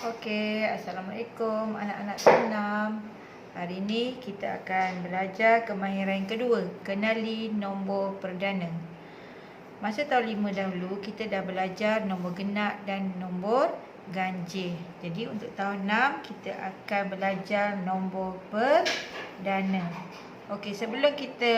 Okey, Assalamualaikum anak-anak senam. Hari ini kita akan belajar kemahiran kedua, kenali nombor perdana. Masa tahun 5 dahulu, kita dah belajar nombor genap dan nombor ganjil. Jadi untuk tahun 6, kita akan belajar nombor perdana. Okey, sebelum kita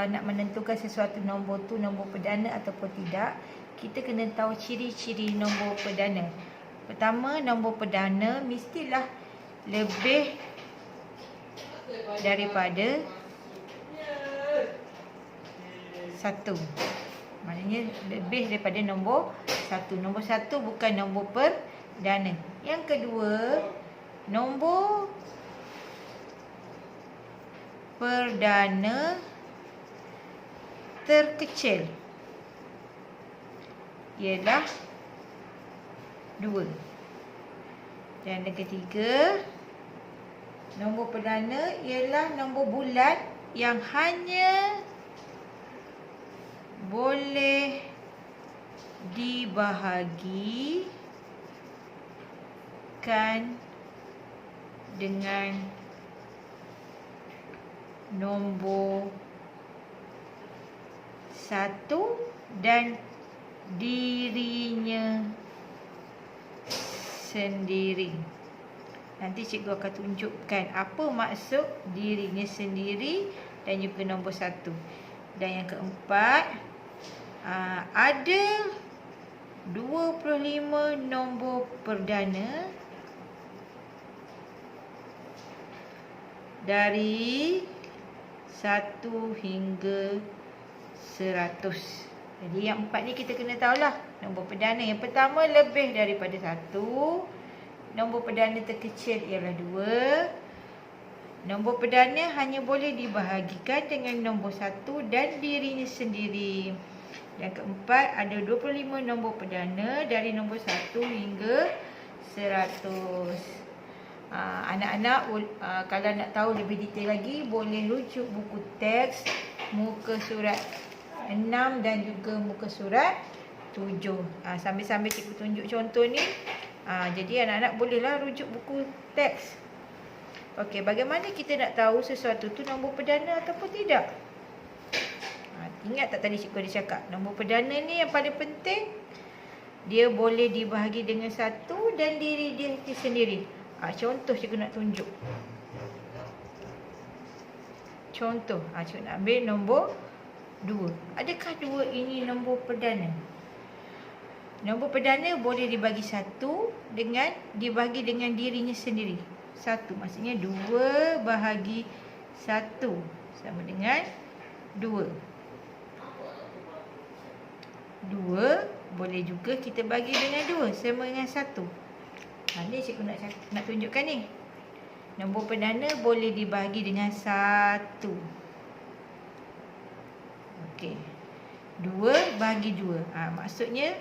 nak menentukan sesuatu nombor tu nombor perdana ataupun tidak, kita kena tahu ciri-ciri nombor perdana. Pertama, nombor perdana mestilah lebih daripada 1. Maknanya lebih daripada nombor 1. Nombor 1 bukan nombor perdana. Yang kedua, nombor perdana terkecil ialah 2. Dan yang ketiga, nombor perdana ialah nombor bulat yang hanya boleh dibahagikan dengan nombor 1 dan dirinya sendiri. Nanti cikgu akan tunjukkan apa maksud dirinya sendiri dan juga nombor 1. Dan yang keempat, ada 25 nombor perdana dari 1 hingga 100. Jadi yang 4 ni kita kena tahulah nombor perdana. Yang pertama, lebih daripada 1. Nombor perdana terkecil ialah 2. Nombor perdana hanya boleh dibahagikan dengan nombor 1 dan dirinya sendiri. Yang keempat, ada 25 nombor perdana dari nombor 1 hingga 100. Anak-anak kalau nak tahu lebih detail lagi, boleh rujuk buku teks muka surat 6 dan juga muka surat 7. Sambil-sambil cikgu tunjuk contoh ni. Jadi anak-anak bolehlah rujuk buku teks. Okey, bagaimana kita nak tahu sesuatu tu nombor perdana ataupun tidak? Ingat tak tadi cikgu ada cakap, nombor perdana ni yang paling penting, dia boleh dibahagi dengan 1 dan diri dia sendiri. Contoh cikgu nak tunjuk. Contoh, cikgu nak ambil nombor 2. Adakah 2 ini nombor perdana? Nombor perdana boleh dibagi 1 dengan dibagi dengan dirinya sendiri. 1 maksudnya 2 bahagi 1 sama dengan 2. 2 boleh juga kita bagi dengan 2 sama dengan 1. Ni cikgu nak tunjukkan ni. Nombor perdana boleh dibagi dengan 1. Okey. 2 bagi 2. Maksudnya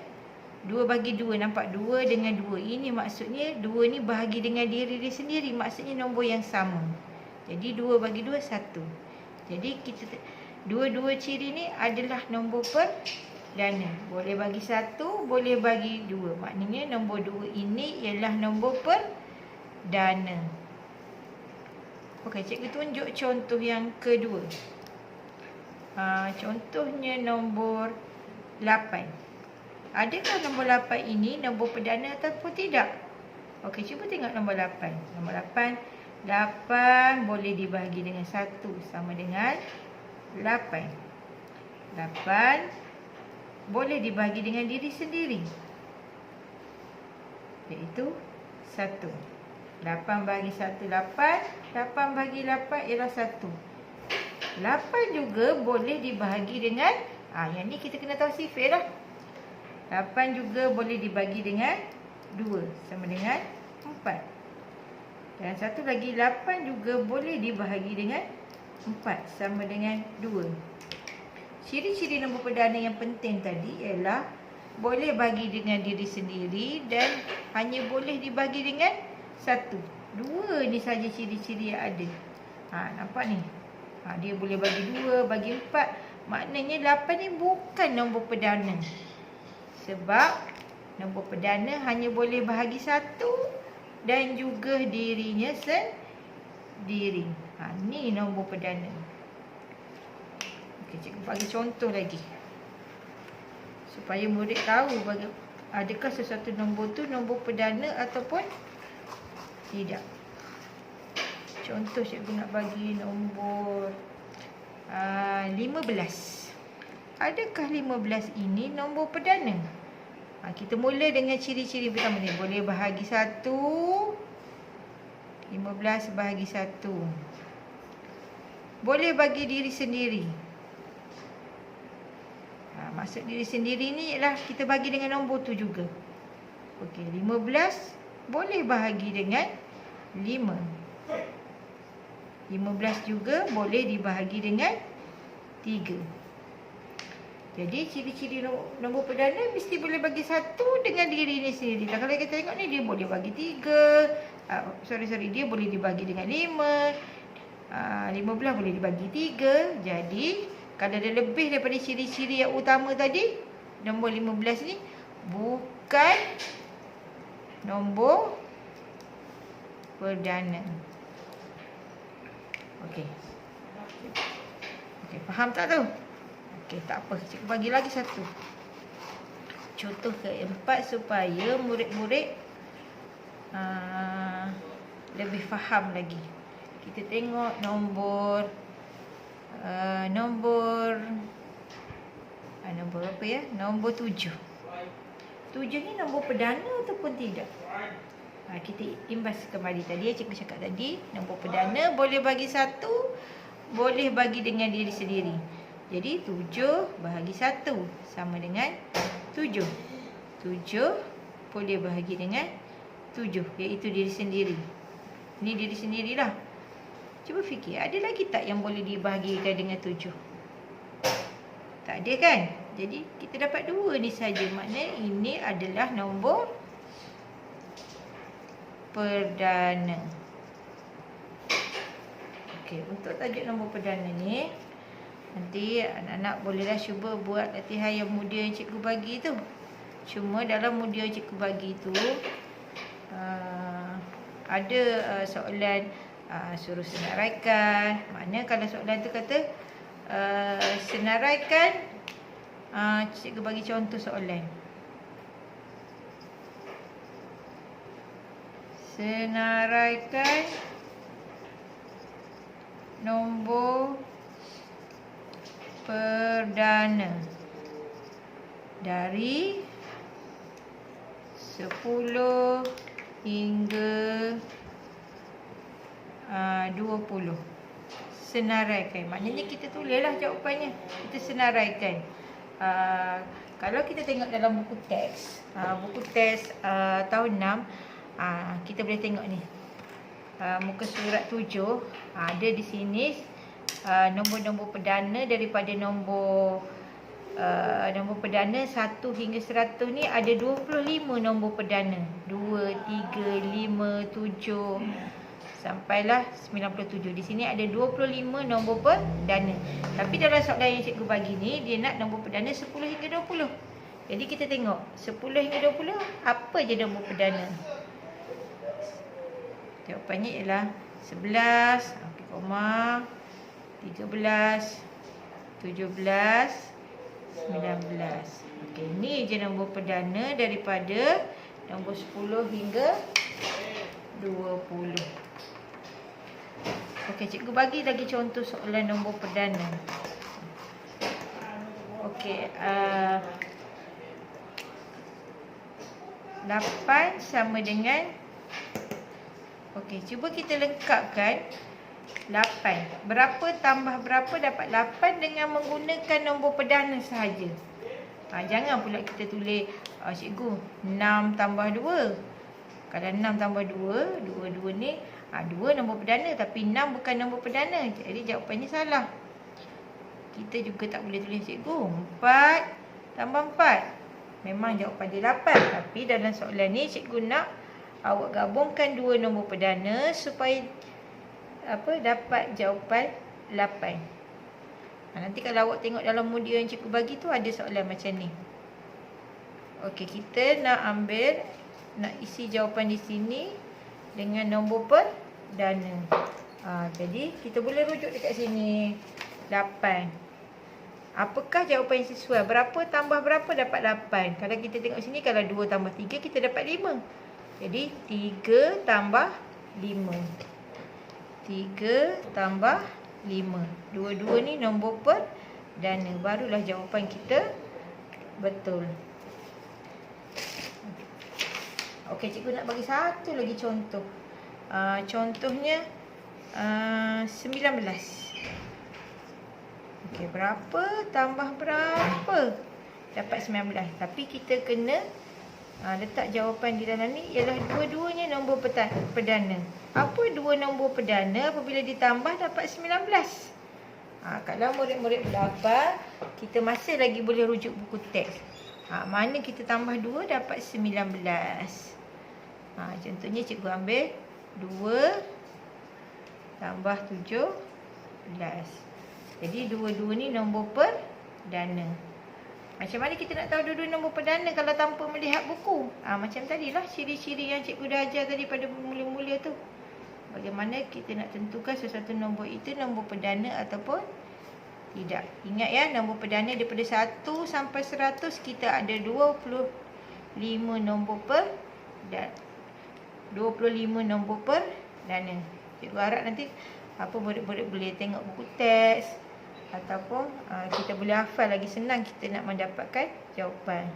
2 bagi 2. Nampak 2 dengan 2. Ini maksudnya 2 ni bahagi dengan diri dia sendiri. Maksudnya nombor yang sama. Jadi 2 bagi 2, 1. Jadi kita dua-dua ciri ni adalah nombor perdana. Boleh bagi 1, boleh bagi 2. Maknanya nombor 2 ini ialah nombor perdana. Okey, cikgu tunjuk contoh yang kedua. Contohnya nombor 8. Adakah nombor 8 ini nombor perdana ataupun tidak? Okey, cuba tengok nombor 8. Nombor 8, 8 boleh dibahagi dengan 1 sama dengan 8. 8 boleh dibahagi dengan diri sendiri, iaitu 1. 8 bagi 1, 8. 8 bagi 8 ialah 1. 8 juga boleh dibahagi dengan, yang ni kita kena tahu sifir lah. 8 juga boleh dibagi dengan 2 sama dengan 4. Dan satu lagi, 8 juga boleh dibahagi dengan 4 sama dengan 2. Ciri-ciri nombor perdana yang penting tadi ialah boleh bagi dengan diri sendiri dan hanya boleh dibagi dengan 1. 2 ni saja ciri-ciri yang ada. Nampak ni? Dia boleh bagi 2, bagi 4. Maknanya 8 ni bukan nombor perdana. Sebab Nombor perdana hanya boleh bahagi 1 dan juga dirinya sendiri. Ni nombor perdana. Okey, cikgu bagi contoh lagi. Supaya murid tahu adakah sesuatu nombor tu nombor perdana ataupun tidak. Contoh cikgu nak bagi nombor 15. Adakah 15 ini nombor perdana? Kita mula dengan ciri-ciri pertama ni. Boleh bahagi 1. 15 bahagi 1. Boleh bagi diri sendiri. Maksud diri sendiri ni ialah kita bagi dengan nombor tu juga. Okey, 15 boleh bahagi dengan 5. 15 juga boleh dibahagi dengan 3. Jadi ciri-ciri nombor perdana mesti boleh bagi 1 dengan diri ni sendiri. Dan kalau kita tengok ni dia boleh bagi 3. Dia boleh dibagi dengan 5. 15 boleh dibagi 3. Jadi kalau ada lebih daripada ciri-ciri yang utama tadi, nombor 15 ni bukan nombor perdana. Okey. Okey, faham tak tu? Okey, tak apa. Cikgu bagi lagi satu. Contoh keempat supaya murid-murid lebih faham lagi. Kita tengok nombor apa ya? Nombor 7. 7 ni nombor perdana ataupun tidak? Kita imbas kembali tadi. Cikgu cakap tadi, nombor perdana boleh bagi 1, boleh bagi dengan diri sendiri. Jadi 7 bahagi 1 sama dengan 7. 7 boleh bahagi dengan 7, iaitu diri sendiri. Ini diri sendirilah. Cuba fikir, ada lagi tak yang boleh dibahagikan dengan 7? Tak ada kan? Jadi kita dapat 2 ni saja. Maknanya ini adalah nombor perdana. Okey, untuk tajuk nombor perdana ni, nanti anak-anak bolehlah cuba buat latihan yang mudah yang cikgu bagi tu. Cuma dalam mudah yang cikgu bagi tu, ada soalan suruh senaraikan. Maknanya kalau soalan tu kata senaraikan, cikgu bagi contoh soalan. Senaraikan nombor perdana dari 10 hingga 20. Senaraikan. Maknanya kita tulislah jawapannya. Kita senaraikan. Kalau kita tengok dalam buku teks, tahun 6, kita boleh tengok ni. Muka surat 7, ada di sini nombor-nombor perdana daripada nombor perdana 1 hingga 100 ni ada 25 nombor perdana. 2, 3, 5, 7 sampailah 97. Di sini ada 25 nombor perdana. Tapi dalam soalan yang cikgu bagi ni, dia nak nombor perdana 10 hingga 20. Jadi kita tengok 10 hingga 20 apa je nombor perdana. Jawapannya ialah 11, 13, 17, 19. Okey, ni je nombor perdana daripada nombor 10 hingga 20. Okey, cikgu bagi lagi contoh soalan nombor perdana. Okey, 8 sama dengan, okey, cuba kita lengkapkan 8. Berapa tambah berapa dapat 8 dengan menggunakan nombor perdana sahaja. Jangan pula kita tulis, cikgu 6 tambah 2. Kalau 6 tambah 2, 2 ni 2 nombor perdana, tapi 6 bukan nombor perdana. Jadi jawapannya salah. Kita juga tak boleh tulis, cikgu 4 tambah 4. Memang jawapan dia 8. Tapi dalam soalan ni cikgu nak awak gabungkan 2 nombor perdana supaya dapat jawapan 8. Nanti kalau awak tengok dalam mudia yang cikgu bagi tu ada soalan macam ni. Okey, kita nak isi jawapan di sini dengan nombor perdana. Jadi kita boleh rujuk dekat sini. 8. Apakah jawapan yang sesuai? Berapa tambah berapa dapat 8? Kalau kita tengok sini, kalau 2 tambah 3 kita dapat 5. Jadi 3 tambah 5. 3 tambah 5. Dua-dua ni nombor perdana. Barulah jawapan kita betul. Okey, cikgu nak bagi satu lagi contoh. Contohnya 19. Okey, berapa tambah berapa dapat 19. Tapi kita kena letak jawapan di dalam ni ialah dua-duanya nombor perdana. Apa dua nombor perdana apabila ditambah dapat 19? Kalau murid-murid belajar, kita masih lagi boleh rujuk buku teks. Mana kita tambah 2 dapat 19. Contohnya cikgu ambil 2 tambah 17. Jadi dua-dua ni nombor perdana. Macam mana kita nak tahu dua-dua nombor perdana kalau tanpa melihat buku? Macam tadilah ciri-ciri yang cikgu dah ajar tadi pada mula-mula tu. Bagaimana kita nak tentukan sesuatu nombor itu nombor perdana ataupun tidak. Ingat ya, nombor perdana daripada 1 sampai 100 kita ada 25 nombor perdana. 25 nombor perdana. Cikgu harap nanti murid-murid boleh tengok buku teks ataupun kita boleh hafal, lagi senang kita nak mendapatkan jawapan.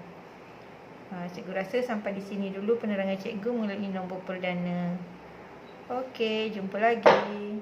Cikgu rasa sampai di sini dulu penerangan cikgu mengenai nombor perdana. Okey, jumpa lagi.